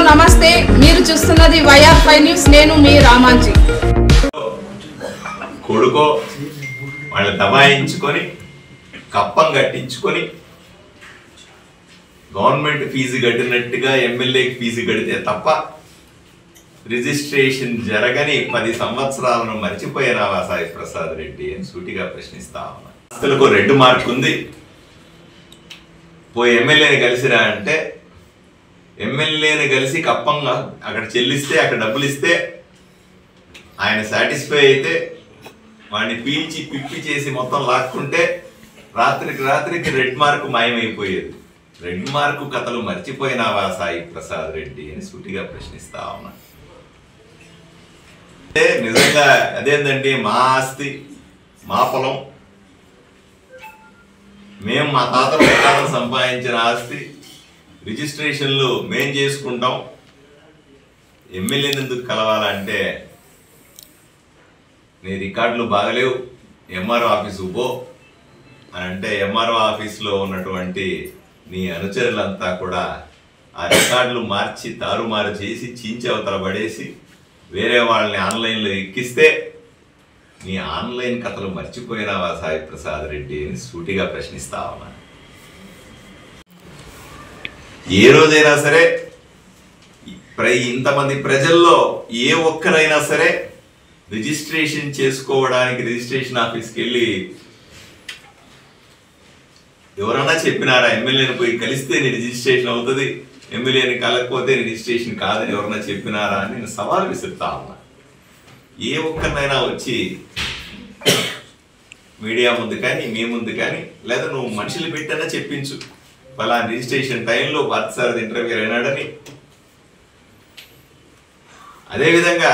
నమస్తే, మీరు చూస్తున్నది YR5 న్యూస్. నేను మీ రామాంజీ. కొడుకో వాళ్ళు దబాయించుకొని కప్పం కట్టించుకొని గవర్నమెంట్ ఫీజు కట్టినట్టుగా ఎమ్మెల్యేకి ఫీజు కడితే తప్ప రిజిస్ట్రేషన్ జరగని 10 సంవత్సరాలను మర్చిపోయినావా సాయి ప్రసాద్ రెడ్డి అని సూటిగా ప్రశ్నిస్తా ఉన్నా. అసలుకు 2 మార్కు ఉంది, పోయి ఎమ్మెల్యేని కలిసిరా అంటే ఎమ్మెల్యేని కలిసి కప్పంగా అక్కడ చెల్లిస్తే అక్కడ డబ్బులు ఇస్తే ఆయన సాటిస్ఫై అయితే వాడిని పీల్చి పిప్పి చేసి మొత్తం లాక్కుంటే రాత్రికి 2 మార్కు మాయమైపోయేది. 2 మార్కు కథలు మర్చిపోయినావా సాయి ప్రసాద్ రెడ్డి అని సూటిగా ప్రశ్నిస్తా ఉన్నా. అంటే నిజంగా అదేంటంటే మా ఆస్తి, మా పొలం, మేము మా తాతలు సంపాదించిన ఆస్తి రిజిస్ట్రేషన్లు మేం చేసుకుంటాం, ఎమ్మెల్యేని ఎందుకు కలవాలంటే నీ రికార్డులు బాగలేవు, ఎంఆర్ఓ ఆఫీసు పో అని అంటే ఎంఆర్ఓ ఆఫీసులో ఉన్నటువంటి నీ అనుచరులంతా కూడా ఆ రికార్డులు మార్చి తారుమారు చేసి చించి అవతల పడేసి వేరే వాళ్ళని ఆన్లైన్లో ఎక్కిస్తే నీ ఆన్లైన్ కథలు మర్చిపోయినావా సాయి ప్రసాద్ రెడ్డి అని సూటిగా ప్రశ్నిస్తా ఉన్నా. ఏ రోజైనా సరే ఇంతమంది ప్రజల్లో ఏ ఒక్కరైనా సరే రిజిస్ట్రేషన్ చేసుకోవడానికి రిజిస్ట్రేషన్ ఆఫీస్కి వెళ్ళి ఎవరన్నా చెప్పినారా ఎమ్మెల్యేని పోయి కలిస్తే నీ రిజిస్ట్రేషన్ అవుతుంది, ఎమ్మెల్యేని కలకపోతే రిజిస్ట్రేషన్ కాదని ఎవరన్నా చెప్పినారా అని నేను సవాల్ విసురుతా ఉన్నా. ఏ ఒక్కరినైనా వచ్చి మీడియా ముందు కానీ మీ ముందు కానీ లేదా నువ్వు మనుషులు పెట్టన్నా చెప్పించు ఫలానా రిజిస్ట్రేషన్ టైంలో పార్థసారథి ఇంటర్వ్యూ అయినాడని. అదేవిధంగా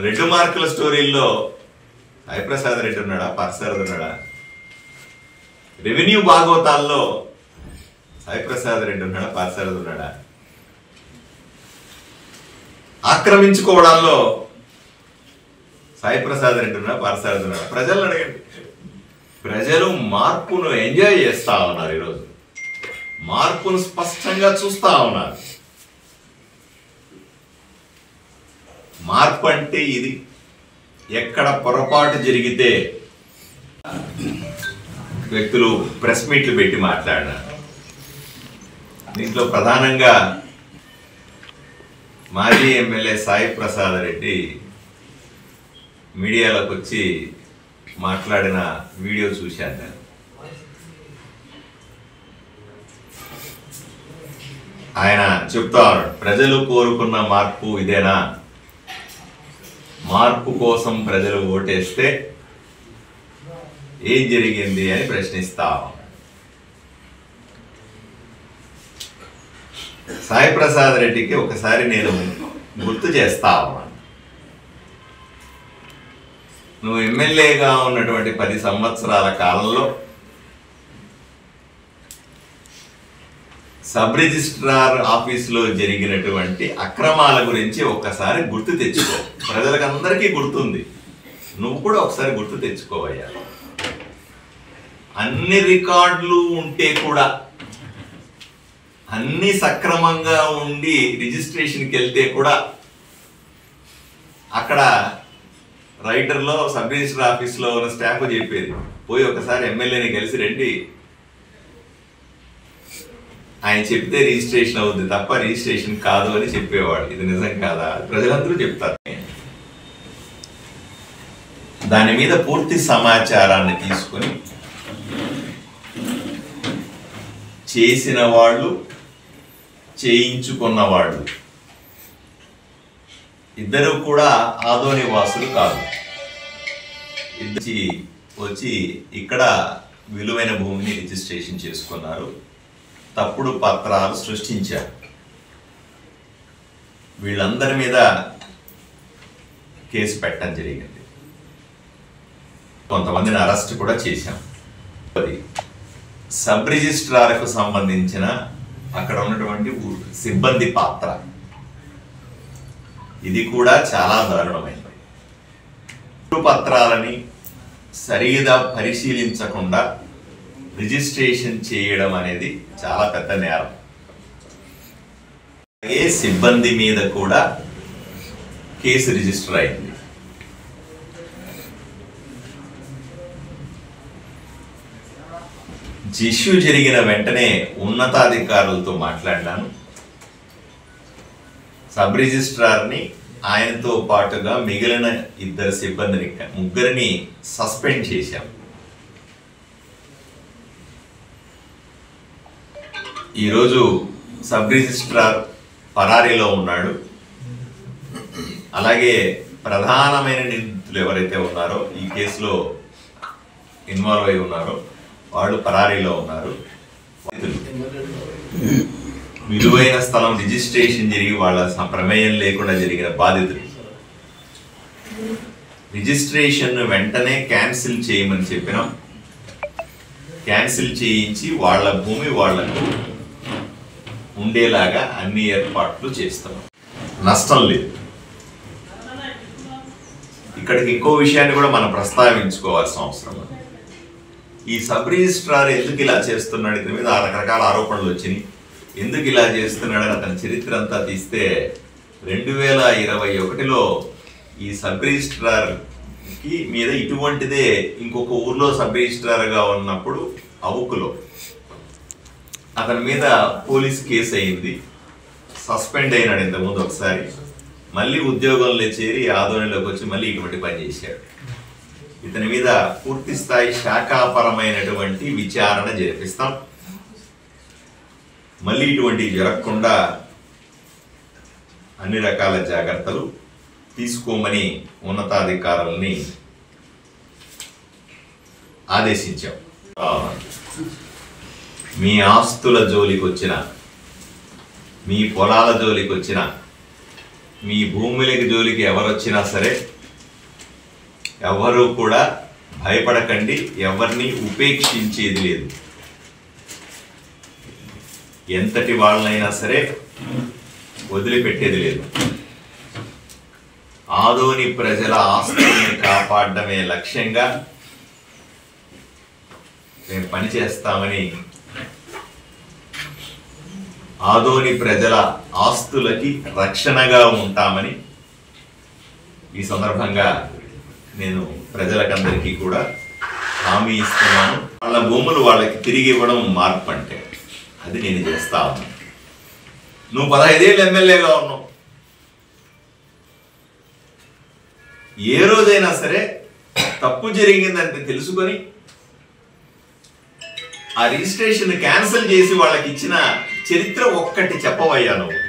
2 మార్కుల స్టోరీల్లో హరిప్రసాద్ రెడ్డి ఉన్నాడా, పార్థసారథి ఉన్నాడా? రెవెన్యూ భాగవతాల్లో సాయిప్రసాద్ రెడ్డి ఉన్నాడా, పార్థసారథి ఉన్నాడా? ఆక్రమించుకోవడాల్లో సాయిప్రసాద్ రెడ్డి ఉన్నాడా, పార్థసారథి ఉన్నాడా? ప్రజలను అడగండి. ప్రజలు మార్పును ఎంజాయ్ చేస్తా ఉన్నారు. ఈరోజు మార్పును స్పష్టంగా చూస్తా ఉన్నారు. మార్పు అంటే ఇది. ఎక్కడ పొరపాటు జరిగితే వ్యక్తులు ప్రెస్ మీట్లు పెట్టి మాట్లాడినారు. దీంట్లో ప్రధానంగా మాజీ ఎమ్మెల్యే సాయి ప్రసాద్ రెడ్డి మీడియాలోకి వచ్చి మాట్లాడిన వీడియో చూశాను నేను. ఆయన చెప్తా ఉన్నాడు, ప్రజలు కోరుకున్న మార్పు ఇదేనా? మార్పు కోసం ప్రజలు ఓటేస్తే ఏం జరిగింది అని ప్రశ్నిస్తా. సాయి ప్రసాద్ రెడ్డికి ఒకసారి నేను గుర్తు చేస్తా ఉన్నాను. నువ్వు ఎమ్మెల్యేగా ఉన్నటువంటి 10 సంవత్సరాల కాలంలో సబ్ రిజిస్ట్రార్ ఆఫీసులో జరిగినటువంటి అక్రమాల గురించి ఒక్కసారి గుర్తు తెచ్చుకో. ప్రజలకు అందరికీ గుర్తుంది, నువ్వు కూడా ఒకసారి గుర్తు తెచ్చుకోవయ్యా. అన్ని రికార్డులు ఉంటే కూడా, అన్ని సక్రమంగా ఉండి రిజిస్ట్రేషన్కి వెళ్తే కూడా అక్కడ రైటర్లో సబ్ రిజిస్టర్ ఆఫీస్లో ఉన్న స్టాఫ్ చెప్పేది, పోయి ఒకసారి ఎమ్మెల్యేని కలిసి రండి, ఆయన చెప్తే రిజిస్ట్రేషన్ అవుద్ది తప్ప రిజిస్ట్రేషన్ కాదు అని చెప్పేవాడు. ఇది నిజం కాదా? ప్రజలందరూ చెప్తారు. దాని మీద పూర్తి సమాచారాన్ని తీసుకొని చేసిన వాళ్ళు, చేయించుకున్న వాళ్ళు ఇద్దరు కూడా ఆదోని వాసులు కాదు. వచ్చి ఇక్కడ విలువైన భూమిని రిజిస్ట్రేషన్ చేసుకున్నారు, తప్పుడు పత్రాలు సృష్టించారు. వీళ్ళందరి మీద కేసు పెట్టడం జరిగింది. కొంతమందిని అరెస్ట్ కూడా చేశాం. సబ్ రిజిస్ట్రార్కు సంబంధించిన అక్కడ ఉన్నటువంటి సిబ్బంది పాత్ర ఇది కూడా చాలా దారుణమైనది. పత్రాలని సరిగా పరిశీలించకుండా రిజిస్ట్రేషన్ చేయడం అనేది చాలా పెద్ద నేరం. అలాగే సిబ్బంది మీద కూడా కేసు రిజిస్టర్ అయింది. ఇష్యూ జరిగిన వెంటనే ఉన్నతాధికారులతో మాట్లాడినాను. సబ్ రిజిస్ట్రార్ని ఆయనతో పాటుగా మిగిలిన 2 సిబ్బందిని 3 సస్పెండ్ చేశాం. ఈరోజు సబ్ రిజిస్ట్రార్ పరారీలో ఉన్నాడు. అలాగే ప్రధానమైన నిందితులు ఎవరైతే ఉన్నారో ఈ కేసులో ఇన్వాల్వ్ అయి ఉన్నారో వాళ్ళు పరారీలో ఉన్నారు. విలువైన స్థలం రిజిస్ట్రేషన్ జరిగి వాళ్ళ ప్రమేయం లేకుండా జరిగిన బాధితులు రిజిస్ట్రేషన్ వెంటనే క్యాన్సిల్ చేయమని చెప్పినాం. క్యాన్సిల్ చేయించి వాళ్ళ భూమి వాళ్లకు ఉండేలాగా అన్ని ఏర్పాట్లు చేస్తున్నాం. నష్టం లేదు. ఇక్కడికి ఇంకో విషయాన్ని కూడా మనం ప్రస్తావించుకోవాల్సిన అవసరం ఉంది. ఈ సబ్ రిజిస్ట్రార్ ఎందుకు ఇలా చేస్తున్నాడు, ఇతని మీద రకరకాల ఆరోపణలు వచ్చినాయి. ఎందుకు ఇలా చేస్తున్నాడని అతని చరిత్ర అంతా తీస్తే 2021లో ఈ సబ్ రిజిస్ట్రార్కి మీద ఇటువంటిదే ఇంకొక ఊర్లో సబ్ రిజిస్ట్రార్గా ఉన్నప్పుడు అవుకులో అతని మీద పోలీస్ కేసు అయింది. సస్పెండ్ అయినాడు ఇంతకుముందు ఒకసారి. మళ్ళీ ఉద్యోగంలో చేరి ఆదోనిలోకి వచ్చి మళ్ళీ ఇటువంటి పని చేశాడు. ఇతని మీద పూర్తి స్థాయి శాఖాపరమైనటువంటి విచారణ జరిపిస్తాం. మళ్ళీ ఇటువంటివి జరగకుండా అన్ని రకాల జాగ్రత్తలు తీసుకోమని ఉన్నతాధికారుల్ని ఆదేశించాం. మీ ఆస్తుల జోలికి వచ్చిన, మీ పొలాల జోలికి వచ్చిన, మీ భూములకి జోలికి ఎవరొచ్చినా సరే ఎవరు కూడా భయపడకండి. ఎవరిని ఉపేక్షించేది లేదు. ఎంతటి వాళ్ళనైనా సరే వదిలిపెట్టేది లేదు. ఆదోని ప్రజల ఆస్తుల్ని కాపాడడమే లక్ష్యంగా మేము పనిచేస్తామని, ఆదోని ప్రజల ఆస్తులకి రక్షణగా ఉంటామని ఈ సందర్భంగా నేను ప్రజలకందరికీ కూడా హామీ ఇస్తున్నాను. వాళ్ళ భూములు వాళ్ళకి తిరిగి ఇవ్వడం మార్పు అంటే అది నేను చేస్తా ఉన్నాను. నువ్వు 15 ఏళ్ళు ఎమ్మెల్యేగా ఉన్నావు. ఏ రోజైనా సరే తప్పు జరిగిందంటే తెలుసుకొని ఆ రిజిస్ట్రేషన్ క్యాన్సిల్ చేసి వాళ్ళకి ఇచ్చిన చరిత్ర ఒక్కటి చెప్పవయ్యా నువ్వు.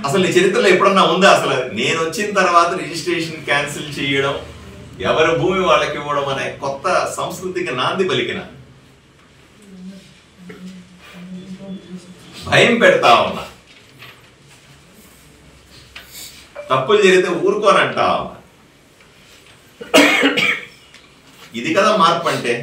అసలు నీ చరిత్రలో ఎప్పుడన్నా ఉందా? అసలు నేను వచ్చిన తర్వాత రిజిస్ట్రేషన్ క్యాన్సిల్ చేయడం, ఎవరి భూమి వాళ్ళకి ఇవ్వడం అనే కొత్త సంస్కృతికి నాంది పలికిన భయం పెడతా ఉన్నా. తప్పులు జరిగితే ఊరుకోనంటా ఉన్నా. ఇది కదా మార్పు అంటే.